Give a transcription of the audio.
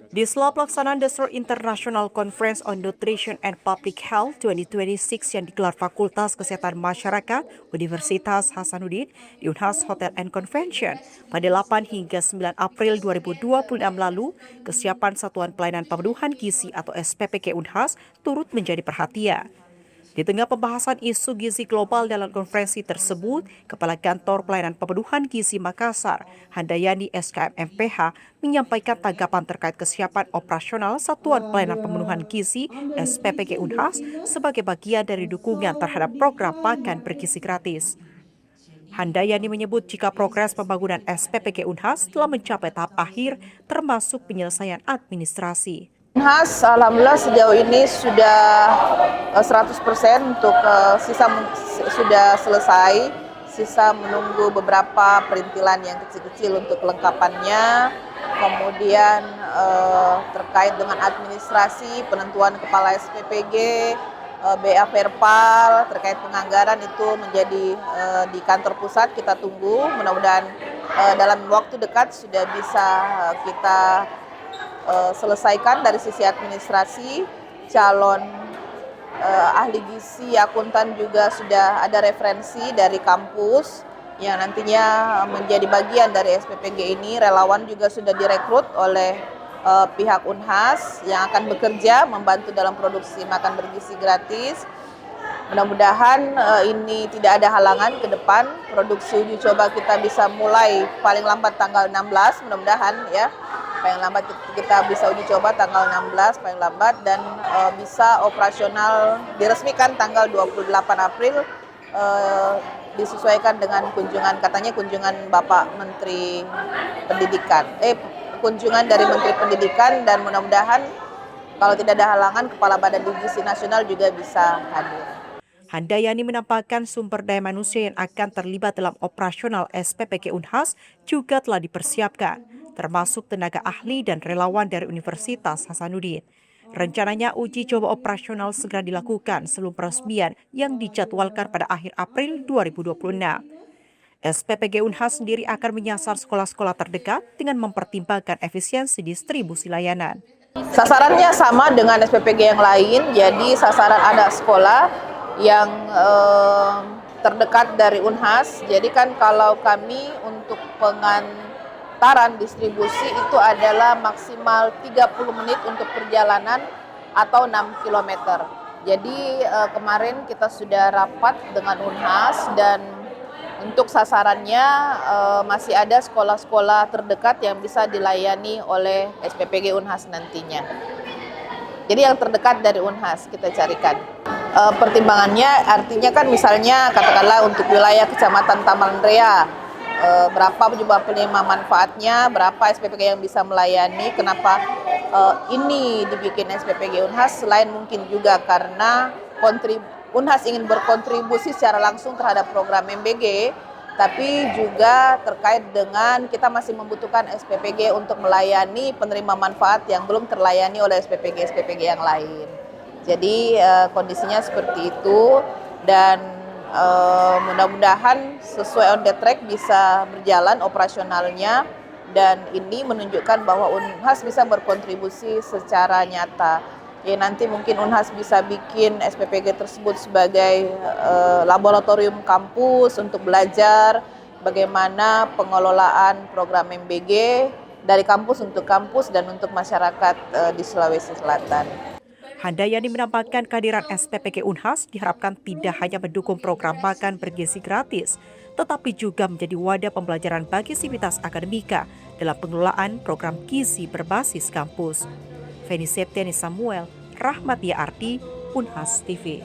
Di sela pelaksanaan The Third International Conference on Nutrition and Public Health 2026 yang digelar Fakultas Kesehatan Masyarakat Universitas Hasanuddin di Unhas Hotel and Convention pada 8 hingga 9 April 2026 lalu, kesiapan Satuan Pelayanan Pemenuhan Gizi atau SPPG Unhas turut menjadi perhatian. Di tengah pembahasan isu gizi global dalam konferensi tersebut, Kepala Kantor Pelayanan Pemenuhan Gizi Makassar, Handayani SKM MPH, menyampaikan tanggapan terkait kesiapan operasional Satuan Pelayanan Pemenuhan Gizi SPPG Unhas sebagai bagian dari dukungan terhadap program makan bergizi gratis. Handayani menyebut jika progres pembangunan SPPG Unhas telah mencapai tahap akhir termasuk penyelesaian administrasi. Unhas, alhamdulillah sejauh ini sudah 100% untuk sisa sudah selesai, sisa menunggu beberapa perintilan yang kecil-kecil untuk kelengkapannya, kemudian terkait dengan administrasi, penentuan kepala SPPG, BA Verpal, terkait penganggaran itu menjadi di kantor pusat, kita tunggu, mudah-mudahan dalam waktu dekat sudah bisa kita selesaikan dari sisi administrasi. Calon ahli gizi, akuntan juga sudah ada referensi dari kampus yang nantinya menjadi bagian dari SPPG ini. Relawan juga sudah direkrut oleh pihak Unhas yang akan bekerja membantu dalam produksi makan bergizi gratis. Mudah-mudahan ini tidak ada halangan ke depan. Produksi uji coba kita bisa mulai paling lambat tanggal 16, mudah-mudahan ya. Paling lambat kita bisa uji coba tanggal 16 paling lambat, dan bisa operasional diresmikan tanggal 28 April disesuaikan dengan kunjungan Bapak Menteri Pendidikan. Kunjungan dari Menteri Pendidikan, dan mudah-mudahan kalau tidak ada halangan Kepala Badan Gizi Nasional juga bisa hadir. Handayani menambahkan sumber daya manusia yang akan terlibat dalam operasional SPPG Unhas juga telah dipersiapkan, termasuk tenaga ahli dan relawan dari Universitas Hasanuddin. Rencananya uji coba operasional segera dilakukan sebelum peresmian yang dijadwalkan pada akhir April 2026. SPPG Unhas sendiri akan menyasar sekolah-sekolah terdekat dengan mempertimbangkan efisiensi distribusi layanan. Sasarannya sama dengan SPPG yang lain, jadi sasaran ada sekolah yang terdekat dari Unhas. Jadi kan kalau kami untuk pengantaran distribusi itu adalah maksimal 30 menit untuk perjalanan atau 6 km. Jadi kemarin kita sudah rapat dengan Unhas, dan untuk sasarannya masih ada sekolah-sekolah terdekat yang bisa dilayani oleh SPPG Unhas nantinya. Jadi yang terdekat dari Unhas kita carikan. Pertimbangannya artinya kan misalnya katakanlah untuk wilayah Kecamatan Taman Rea, berapa jumlah penerima manfaatnya, berapa SPPG yang bisa melayani, kenapa ini dibikin SPPG Unhas, selain mungkin juga karena Unhas ingin berkontribusi secara langsung terhadap program MBG, tapi juga terkait dengan kita masih membutuhkan SPPG untuk melayani penerima manfaat yang belum terlayani oleh SPPG yang lain. Jadi kondisinya seperti itu, dan mudah-mudahan sesuai on the track bisa berjalan operasionalnya, dan ini menunjukkan bahwa Unhas bisa berkontribusi secara nyata. Ya, nanti mungkin Unhas bisa bikin SPPG tersebut sebagai laboratorium kampus untuk belajar bagaimana pengelolaan program MBG dari kampus untuk kampus dan untuk masyarakat di Sulawesi Selatan. Handayani menambahkan kehadiran SPPG Unhas diharapkan tidak hanya mendukung program makan bergizi gratis, tetapi juga menjadi wadah pembelajaran bagi sivitas akademika dalam pengelolaan program gizi berbasis kampus. Feni Septiani Samuel, Rahmat Arti, Unhas TV.